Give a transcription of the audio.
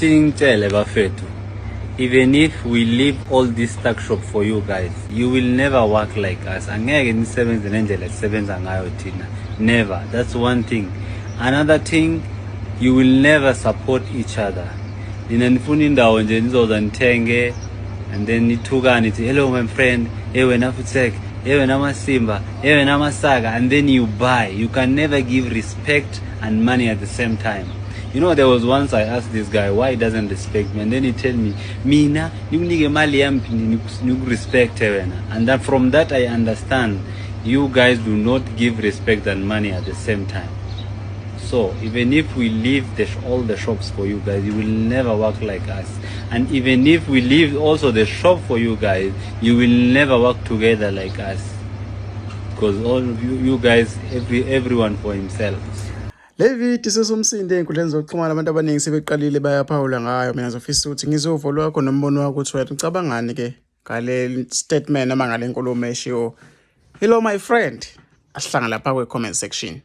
Singitshele bafethu, even if we leave all this stack shop for you guys, you will never work like us. Angeke nisebenze nendlela sisebenza ngayo thina. Never. That's one thing. Another thing, you will never support each other. Nina nifuna indawo nje nizoza nithenge and then nithukane nithi hello my friend, hey wena futsek, hey wena masimba, hey wena masaka, and then you buy. You can never give respect and money at the same time. You know, there was once I asked this guy why he doesn't respect me, and then he tell me, mina nikunike mali yami nikurespect wena. And then from that I understand you guys do not give respect and money at the same time. So even if we leave all the shops for you guys, you will never work like us. And even if we leave also the shop for you guys, you will never work together like us. Because all of you guys, everyone for himself. Levi sesomsinde enkundleni zokuxhumana abantu abaningi sebeqalile bayaphawula ngayo. Mina ngizofisa ukuthi ngizova lwakho nombono wakho ukuthi wena ucabangani ke ngale statement ama ngale nkulumo eshiwo. Hello my friend, asihlanga lapha kwe comment section.